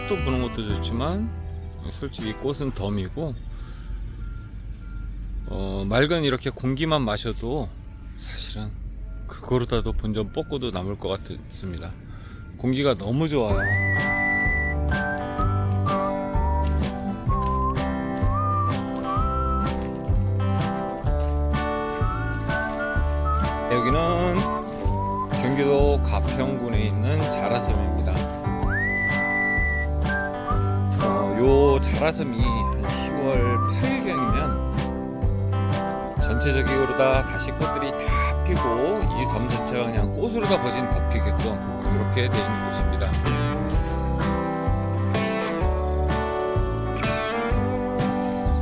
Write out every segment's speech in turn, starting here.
꽃도 보는 것도 좋지만 솔직히 꽃은 덤이고 맑은 이렇게 공기만 마셔도 사실은 그거로다도 본전 뽑고도 남을 것 같습니다. 공기가 너무 좋아요. 여기는 경기도 가평군에 있는 자라섬입니다. 요 자라섬이 한 10월 8일경이면 전체적으로 다시 꽃들이 다 피고 이 섬 전체가 그냥 꽃으로 다 거진 덮이게끔 이렇게 되어 있는 곳입니다.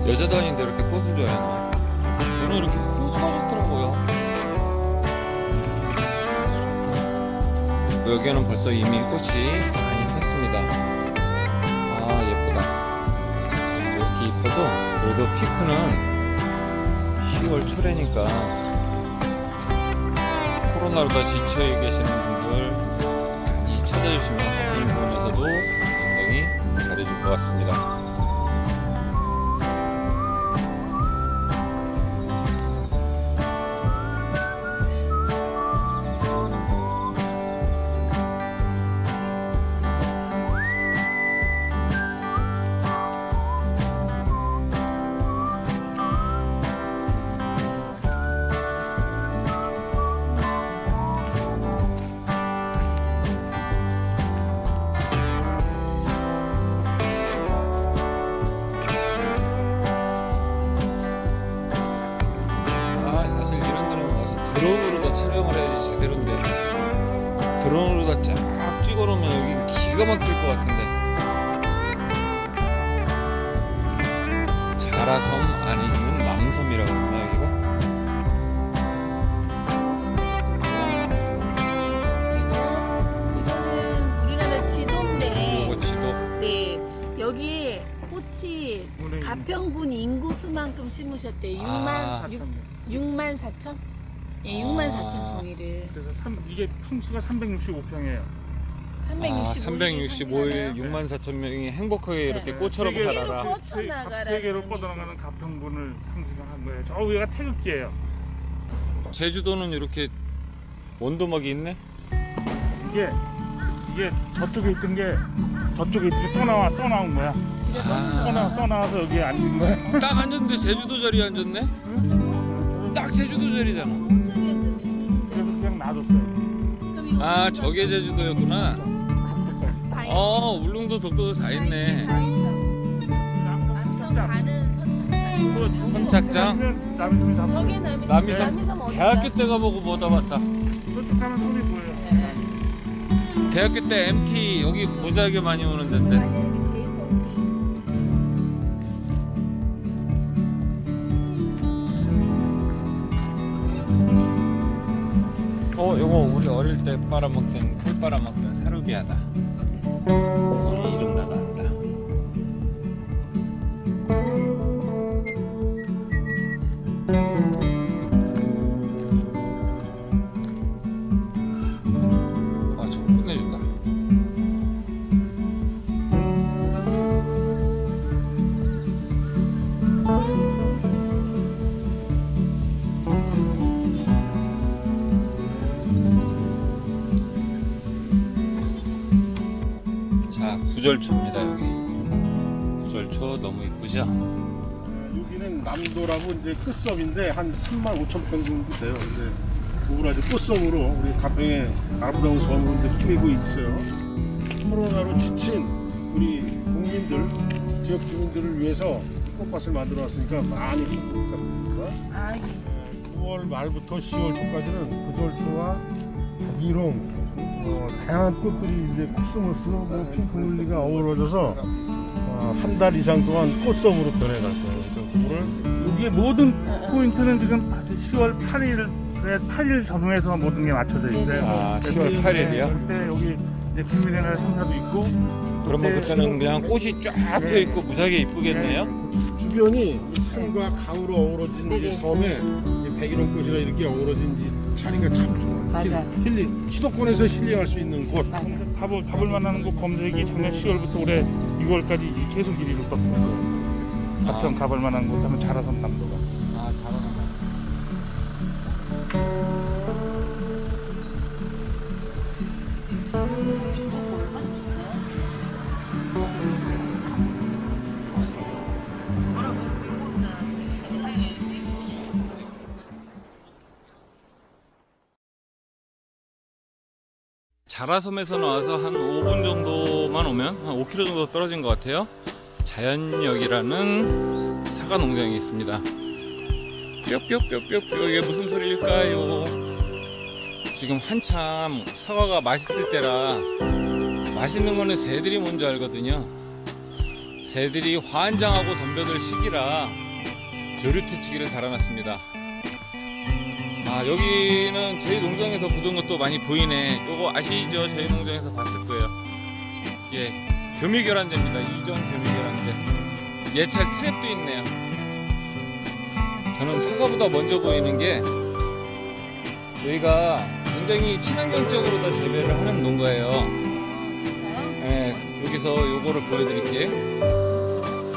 여자도 아닌데 이렇게 꽃을 좋아해요. 저는 이렇게 수줍더라고요. 여기는 벌써 이미 꽃이 많이 폈습니다. 아, 예쁘다. 이렇게 이뻐도 그래도 피크는 10월 초래니까 코로나로 다 지쳐 계시는 분들 많이 찾아주시면 어떤 부분에서도 굉장히 잘해줄 것 같습니다. 드론으로 다 촬영을 해야지 제대로인데 드론으로 다 쫙 찍어놓으면 여기 기가 막힐 것 같은데. 자라섬 안에 있는 남섬이라고 하나 여기가? 이거는 우리나라 지도인데. 이거 지도. 네, 여기 꽃이 가평군 인구 수만큼 심으셨대요. 6만 4천? 예, 6만 4천 송이를. 그래서 이게 평수가 365평이에요. 365일 6만 4천 명이 행복하게 이렇게 네. 꽃처럼 세계로 살아라. 뻗쳐나가라는 세계로 의미죠. 뻗어나가는 가평군을 상징한 거예요. 저 위가 태극기예요. 제주도는 이렇게 원도막이 있네? 이게 저쪽에 있던 게 저쪽에 있던 게 떠나온 거야. 집에 떠나와서 여기에 앉은 거야. 딱 앉았는데 제주도 자리에 앉았네? 딱 제주도 자리잖아. 그래서 그냥 놔뒀어요. 아, 저게 제주도였구나. 울릉도 독도도 다 있네. 남섬 가는 선착장? 저게 남이섬. 남이섬 어디야? 대학교 때 가보고 못 와봤다. 저쪽 가면 손이 보여요. 대학교 때 MT 여기 무지하게 많이 오는 데인데. 요거 우리 어릴 때 빨아먹던 꿀 빨아먹던 사루비아다. 이름 나간다. 저 끝내준다. 자, 구절초입니다. 여기 구절초 너무 이쁘죠? 여기는 남도라고 이제 끝섬인데 한 3만 5천 평 정도 돼요. 근데 그걸 아주 꽃섬으로 우리 가평의 아름다운 섬으로 이제 꾸미고 있어요. 코로나로 지친 우리 국민들, 지역 주민들을 위해서 꽃밭을 만들어 놨으니까 많이 부탁드립니다. 9월 말부터 10월 초까지는 구절초와 박이롱, 다양한 꽃들이 이제 코스모스, 핑크뮬리가 어우러져서 한 달 이상 동안 꽃섬으로 변해갈 거예요. 그거를 이게 모든 포인트는 지금 10월 8일 전후에서 모든 게 맞춰져 있어요. 10월 8일이요? 그때 여기 이제 국민의날 행사도 있고. 그러면 그때는 그냥 꽃이 쫙 펴있고 무지하게 이쁘겠네요? 주변이 산과 강으로 어우러진 이 섬에 백일홍 꽃이라 이렇게 어우러진 자리가 참 좋아. 맞아. 힐링, 수도권에서 힐링할 수 있는 곳. 가볼 만한 곳 검색이 작년 10월부터 올해 6월까지 계속 1위로 떴었어요. 가평 가볼 만한 곳 하면 자라섬 남도가. 아, 잘한다. 자라섬에서 나와서 한 5분 정도만 오면 한 5km 정도 떨어진 것 같아요. 자연역이라는 사과 농장이 있습니다. 뿅뿅뿅뿅뿅. 이게 무슨 소리일까요? 지금 한참 사과가 맛있을 때라 맛있는 거는 새들이 먼저 알거든요. 새들이 환장하고 덤벼들 시기라 조류태치기를 달아놨습니다. 아, 여기는 저희 농장에서 굳은 것도 많이 보이네. 요거 아시죠? 저희 농장에서 봤을 거예요. 예, 교미결란제입니다. 이종 교미결란제. 예찰 트랩도 있네요. 저는 사과보다 먼저 보이는 게 여기가 굉장히 친환경적으로 다 재배를 하는 농가예요. 예, 여기서 요거를 보여드릴게요.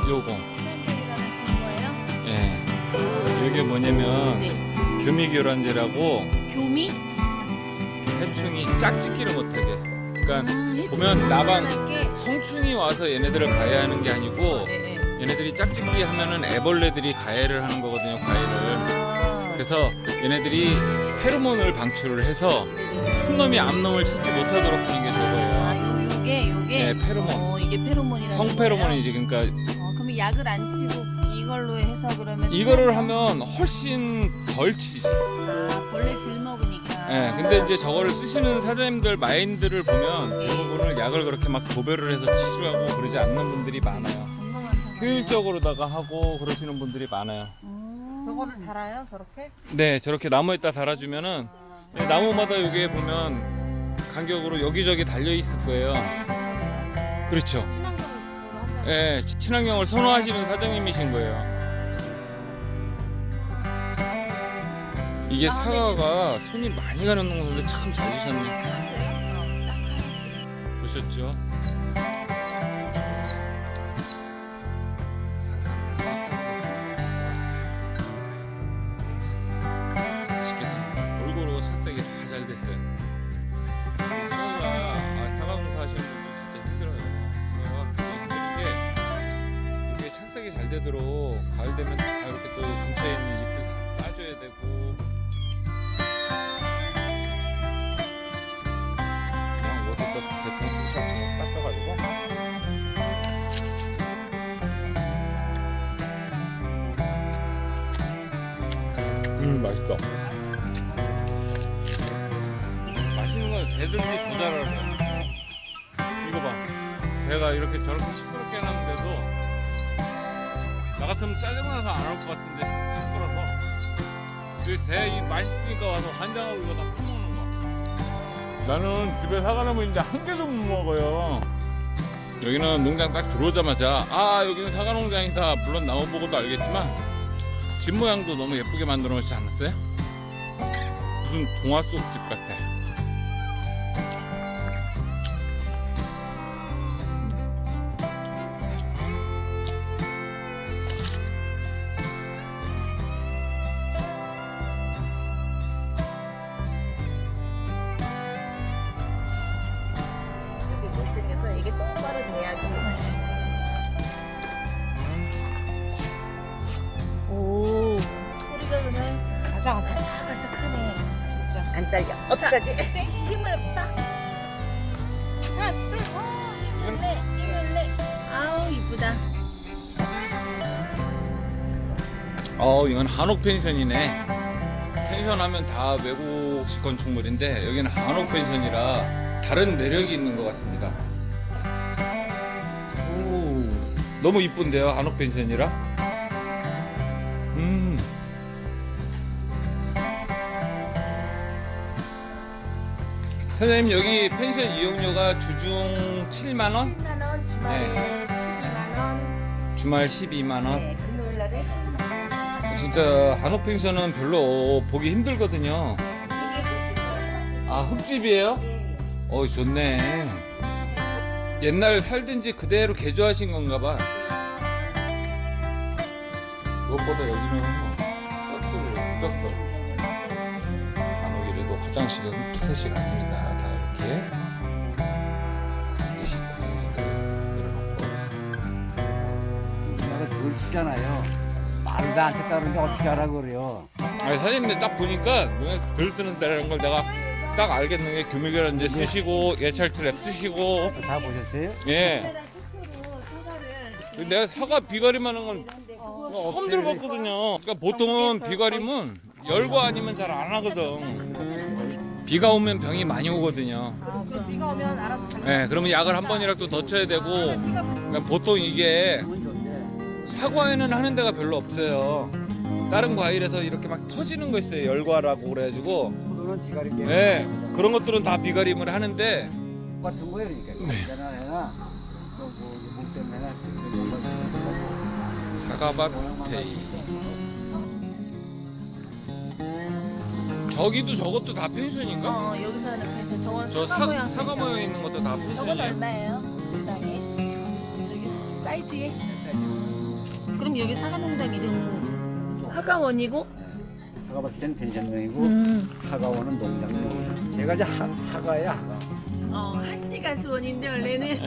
요거. 예, 이게 뭐냐면 네. 교미결란제라고 교미? 해충이 짝짓기를 못하게. 그러니까 보면 나방 성충이 와서 얘네들을 가해하는 게 아니고 네, 네. 얘네들이 짝짓기 하면은 애벌레들이 가해를 하는 거거든요, 과일을. 그래서 얘네들이 페로몬을 방출을 해서 큰 놈이 암놈을 찾지 못하도록 하는 게 저거예요. 요게 네, 페로몬. 이게 페로몬이라는 성페로몬이지. 그러니까 그럼 약을 안 치고 이걸로 해서 그러면 이거를 하면 훨씬 덜 치지. 벌레 들 먹으니까. 예, 근데 이제 저거를 쓰시는 사장님들 마인드를 보면 대부분은 약을 그렇게 막 도배를 해서 치료하고 그러지 않는 분들이 많아요. 효율적으로다가 하고 그러시는 분들이 많아요. 저거를 달아요, 저렇게? 네, 저렇게 나무에다 달아주면은 네, 나무마다 여기에 보면 간격으로 여기저기 달려 있을 거예요. 그렇죠. 친환경을 하면 예, 친환경을 선호하시는 사장님이신 거예요. 이게 사과가 손이 많이 가는 농사인데 참 잘 주셨네. 보셨죠? 골고루 착색이 다 잘 됐어요. 사과 농사 하시는 분들 진짜 힘들어요. 힘든 게 이게 착색이 잘 되도록 가을 되면 다 이렇게 또 근처에 있는 잎을 다 따줘야 되고. 그냥 어디다 대충 닦아가지고. 맛있다. 맛있는 건 새들이 더 잘하는 거야. 이거 봐. 새가 이렇게 저렇게 시끄럽게 해놨는데도 나 같으면 짜증나서 안 올 것 같은데 시끄러서. 새 맛있으니까 와서 환장하고 이거 다 퍼먹는 거. 나는 집에 사과나무 있는데 한 개도 못 먹어요. 여기는 농장 딱 들어오자마자 아, 여기는 사과 농장이다. 물론 나무 보고도 알겠지만 집 모양도 너무 예쁘게 만들어 놓지 않았어요? 무슨 동화 속 집 같아. 이렇게 못생겨서 이게 똑바로 돼야지. 오, 소리가 그냥 아삭아삭하네. 진짜 안 잘려. 어떡하지? 힘을 딱. 하나, 둘, 힘을 내, 힘을 내. 아우 이쁘다. 이건 한옥 펜션이네. 펜션 하면 다 외국식 건축물인데 여기는 한옥 펜션이라 다른 매력이 있는 것 같습니다. 오, 너무 이쁜데요, 한옥 펜션이라? 사장님, 여기 펜션 이용료가 주중 7만원? 10만원, 주말에 12만원, 주말 12만원? 네, 금요일날에 10만원. 진짜 한옥 펜션은 별로 보기 힘들거든요. 이게 아, 흙집이에요? 좋네. 옛날 살던 집 그대로 개조하신 건가 봐. 무엇보다 여기는 떡돌이에요, 떡돌. 간혹 이래도 화장실은 푸세식 아닙니다. 다 이렇게. 푸세식 화장실을 내려놓고. 내가 그걸 치잖아요. 말도 안 쳤다 그러는데 어떻게 하라고 그래요? 아니, 사장님 딱 보니까 눈에 글 쓰는 데라는 걸 내가 딱 알겠는 게 규명이라는 이제 쓰시고 예찰 트랩 쓰시고. 다 보셨어요? 예. 내가 사과 비가림 하는 건 처음 들어봤거든요. 그러니까 보통은 비가림은 열과 아니면 잘 안 하거든. 비가 오면 병이 많이 오거든요. 비가 오면 알아서 잘. 네, 그러면 약을 한 번이라도 더 쳐야 되고. 그러니까 보통 이게 사과에는 하는 데가 별로 없어요. 다른 과일에서 이렇게 막 터지는 거 있어요. 열과라고 그래가지고. 그거는 지가리 때문에 네, 그런 것들은 다 비가림을 하는데. 같은 거예요, 그러니까. 있잖아, 또뭐몸 때문에 사과밭 스테이. 저기도 저것도 다 펜션인가? 여기서는 그래서 저건 저 사과 모양 사과 모양 있는 것도 다 저건 펜션이에요? 얼마예요? 세상에 여기 사이트에 그럼 여기 사과 농장 이름은 사과원이고 사과 봤을 때는 펜션명이고 사과원은 농장명. 제가 이제 하가야 하가. 하씨가 수원인데 원래는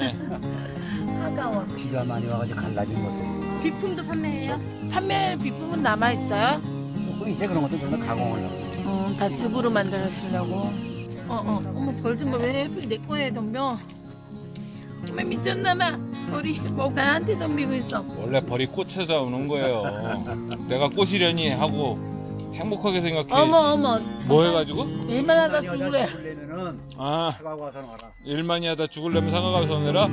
사과원. 비가 많이 와가지고 갈라진 것들. 비품도 판매해요? 판매 비품은 남아 있어요? 조금 이제 그런 것도 그런데 가공을 하고. 다 즙으로 만들으시려고. 어머 벌 좀 봐. 왜 하필 내 거에 덤벼? 정말 미쳤나봐. 벌이 뭐 나한테 덤비고 있어. 원래 벌이 꽃에서 오는 거예요. 내가 꽃이려니 하고 행복하게 생각해. 어머 뭐 해가지고? 일만 하다 죽으래. 죽으려면은 아, 사과 와서 와라. 일만이 하다 죽으려면 사과가 손해라?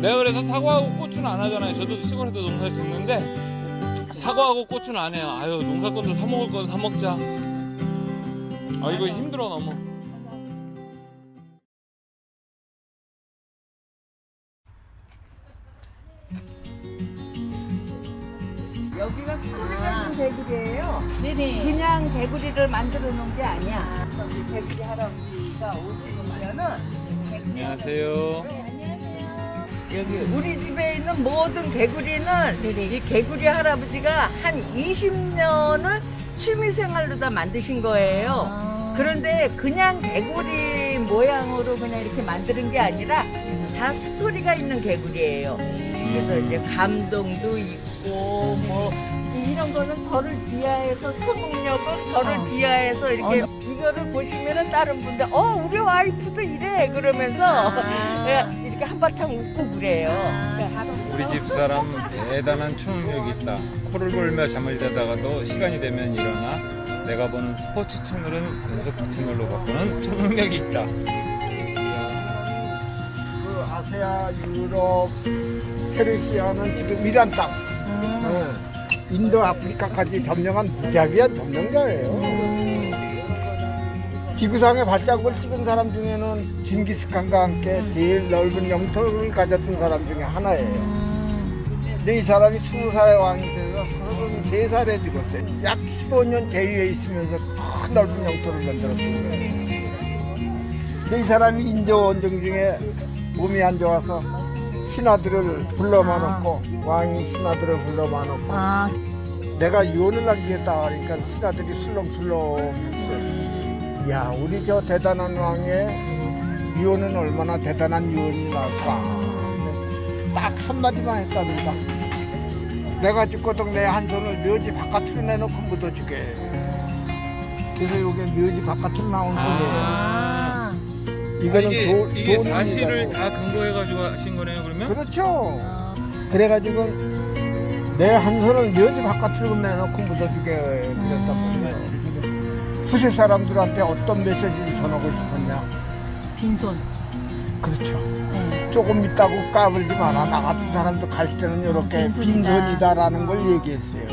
내가 그래서 사과하고 꽃은 안 하잖아요. 저도 시골에서 농사 짓는데 사과하고 꽃은 안 해요. 아유, 농사건도 사 먹을 건 사 먹자. 아, 이거 힘들어 너무. 여기가 스토리가 있는 개구리예요. 네네. 그냥 개구리를 만들어 놓은 게 아니야. 저기 개구리 할아버지가 오시면은 안녕하세요. 여기 우리 집에 있는 모든 개구리는 네네. 이 개구리 할아버지가 한 20년을 취미생활로 다 만드신 거예요. 그런데 그냥 개구리 모양으로 그냥 이렇게 만드는 게 아니라 다 스토리가 있는 개구리예요. 그래서 이제 감동도 있고 뭐 이런 거는 저를 비하해서 초능력을 저를 비하해서 이렇게 이거를 보시면은 다른 분들 우리 와이프도 이래 그러면서 이렇게 한바탕 웃고 그래요. 우리 집 사람 대단한 초능력이 있다. 코를 골며 잠을 자다가도 시간이 되면 일어나 내가 보는 스포츠 채널은 연속 채널로 바꾸는 초능력이 있다. 그 아시아, 유럽, 페르시아는 지금 이란 땅, 인도, 아프리카까지 점령한 무자비한 점령자예요. 지구상의 발자국을 찍은 사람 중에는 징기스칸과 함께 제일 넓은 영토를 가졌던 사람 중에 하나예요. 근데 이 사람이 20살의 왕이 돼서 33살에 죽었어요. 약 15년 제위에 있으면서 큰 넓은 영토를 만들었어요. 근데 이 사람이 인조 원정 중에 몸이 안 좋아서 신하들을 불러만 놓고 왕이 신하들을 불러만 놓고 내가 유언을 남기겠다 하니까 신하들이 술렁술렁 했어요. 야, 우리 저 대단한 왕의 유언은 얼마나 대단한 유언이 나올까. 딱 한마디만 했답니다. 내가 죽고도 내 한 손을 묘지 바깥으로 내놓고 묻어주게. 그래서 이게 묘지 바깥으로 나온 손이에요. 이거는 이게 돈입니다. 사실을 다 근거해가지고 하신 거네요, 그러면? 그렇죠. 그래가지고 내 한 손을 묘지 바깥으로 내놓고 묻어주게 그랬다고요. 수세 사람들한테 어떤 메시지를 전하고 싶었냐? 빈손. 그렇죠. 조금 있다고 까불지 마라. 나 같은 사람도 갈 때는 이렇게 빈손이다라는 걸 얘기했어요.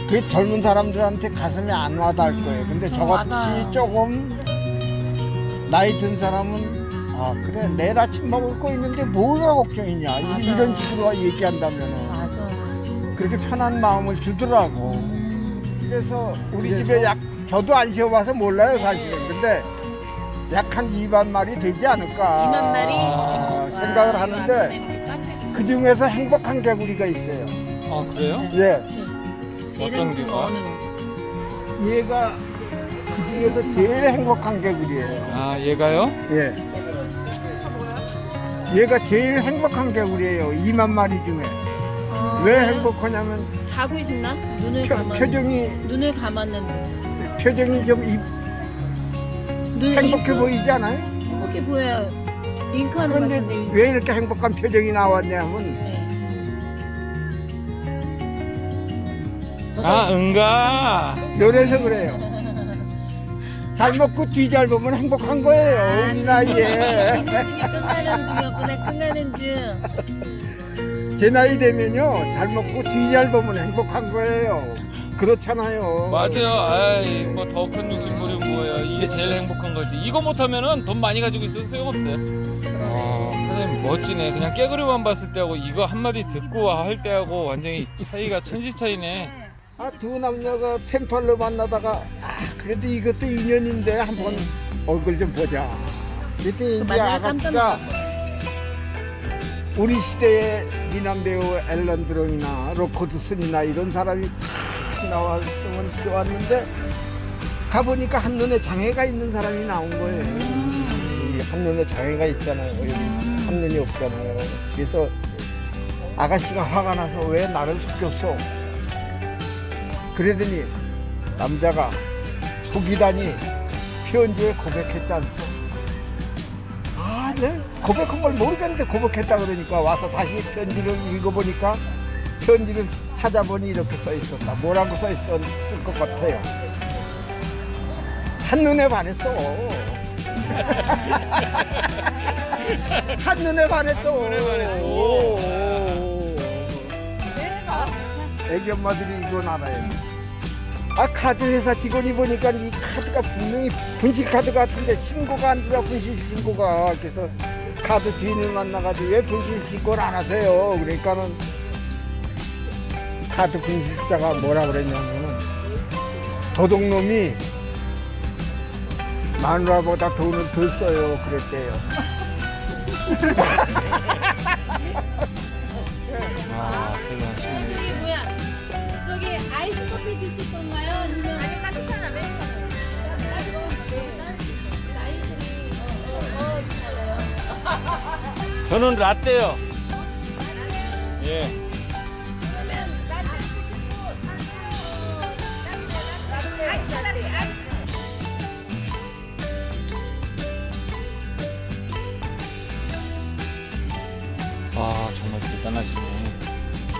그 젊은 사람들한테 가슴에 안 와닿을 거예요. 근데 저같이 조금 나이 든 사람은 그래 내일 아침 먹을 거 있는데 뭐가 걱정이냐 이런 식으로 얘기한다면 맞아. 그렇게 편한 마음을 주더라고. 그래서 우리 집에 저도 안 쉬어봐서 몰라요 사실은. 근데 약 한 2만 마리 되지 않을까 2만 마리? 생각을 와, 하는데 이렇게 카페 그 중에서 행복한 개구리가 있어요. 아 그래요? 예, 제일 어떤 행복한 개가? 거 어느 거? 얘가 그 중에서 제일 행복한 개구리예요. 아 얘가요? 예. 얘가 제일 행복한 개구리예요. 2만 마리 중에. 아, 왜 그래요? 행복하냐면 자고 있나? 눈을 감았 눈을 감았는데 표정이 좀 눈을 행복해 입고 보이지 않아요? 행복해 보여요. 윙크하는 것 그런데 같은데. 왜 이렇게 행복한 표정이 나왔냐면 네. 아 응가. 요래서 그래요. 잘 먹고 뒤 잘 보면 행복한 거예요. 우리 나이에. 뒷모습이 끝나는 중이었구나. 끝나는 중. 제 나이 되면요. 잘 먹고 뒤 잘 보면 행복한 거예요. 그렇잖아요. 맞아요. 아이 뭐 더 큰 욕심부리면 뭐예요. 이게 제일 행복한 거지. 이거 못하면은 돈 많이 가지고 있어도 소용없어요. 사장님 멋지네. 그냥 깨그리만 봤을 때하고 이거 한마디 듣고 할 때하고 완전히 차이가 천지 차이네. 두 남녀가 펜팔로 만나다가 그래도 이것도 인연인데 한번 얼굴 좀 보자. 그때 이제 만나면 깜짝 아가씨가 놀랐구나. 우리 시대의 미남 배우 앨런 드론이나 로커드슨이나 이런 사람이 다 나왔으면 좋았는데 가보니까 한눈에 장애가 있는 사람이 나온 거예요. 이 한눈에 장애가 있잖아요. 여기 한눈이 없잖아요. 그래서 아가씨가 화가 나서 왜 나를 속였어? 그러더니 남자가 속이다니 편지에 고백했지 않소? 네? 고백한 걸 모르겠는데 고백했다 그러니까 와서 다시 편지를 읽어보니까 편지를 찾아보니 이렇게 써 있었다. 뭐라고 써 있었을 것 같아요. 한눈에 반했어. 한눈에 반했어. 애기 엄마들이 이건 알아요. 카드 회사 직원이 보니까 이 카드가 분명히 분실 카드 같은데 신고가 안 되다 분실 신고가. 그래서 카드 주인을 만나가지고 왜 분실 신고를 안 하세요? 그러니까는 카드 분실자가 뭐라 그랬냐면은 도둑놈이 마누라보다 돈을 덜 써요 그랬대요. 저기 뭐야? 저기 아이스 커피 드실 건가요? 아니면 따뜻한 아메리카노? 저는 라떼요. 예. 그러면 라떼 드시고 아이스 라떼 아이스. 아 정말 대단하시네.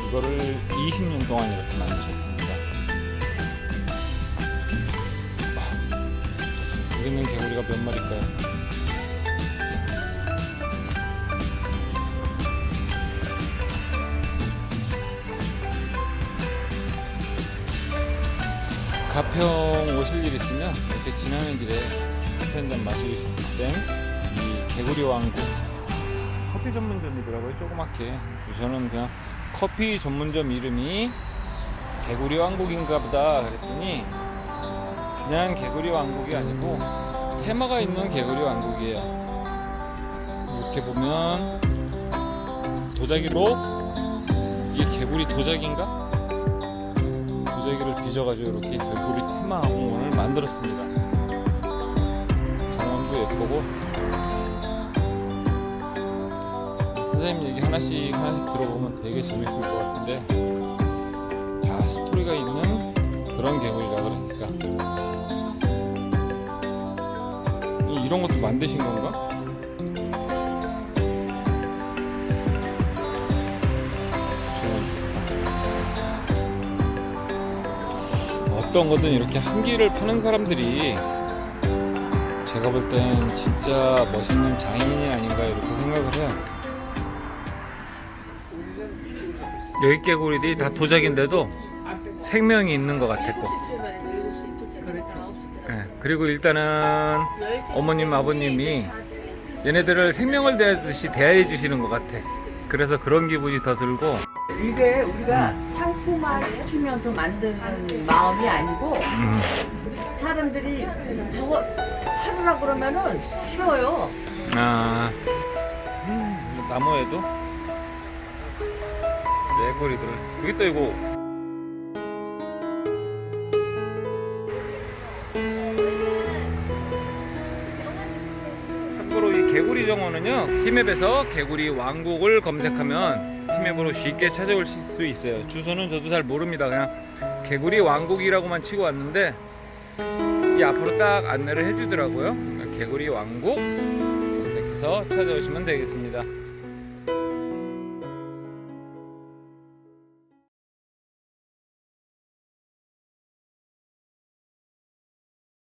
이거를 20년 동안 이렇게 만드셨답니다. 여기 있는 개구리가 몇 마리일까요? 가평 오실 일 있으면 이렇게 지나는 길에 커피 한잔 마시고 싶을 땐 이 개구리 왕국 커피 전문점이더라고요. 조그맣게. 저는 그냥 커피 전문점 이름이 개구리 왕국인가 보다 그랬더니 그냥 개구리 왕국이 아니고 테마가 있는 개구리 왕국이에요. 이렇게 보면 도자기로 이게 개구리 도자기인가? 도자기를 빚어가지고 이렇게 개구리 테마 공원을 만들었습니다. 정원도 예쁘고. 선생님 얘기 하나씩 들어보면 되게 재밌을 것 같은데 다 스토리가 있는 그런 개구리라 그러니까. 이런 것도 만드신 건가? 어떤 거든 이렇게 한기를 파는 사람들이 제가 볼 땐 진짜 멋있는 장인이 아닌가 이렇게 생각을 해요. 여기 개구리들이 다 도자기인데도 생명이 있는 것 같았고. 네, 그리고 일단은 어머님 아버님이 얘네들을 생명을 대하듯이 대해 주시는 것 같아. 그래서 그런 기분이 더 들고. 이게 우리가 상품화 시키면서 만드는 마음이 아니고 사람들이 저거 하루 하려고 그러면은 쉬워요. 아, 나무에도 개구리들. 여기 또 이거 참고로 이 개구리 정원은요, 티맵에서 개구리 왕국을 검색하면 티맵으로 쉽게 찾아올 수 있어요. 주소는 저도 잘 모릅니다. 그냥 개구리 왕국이라고만 치고 왔는데 이 앞으로 딱 안내를 해주더라고요. 개구리 왕국 검색해서 찾아오시면 되겠습니다.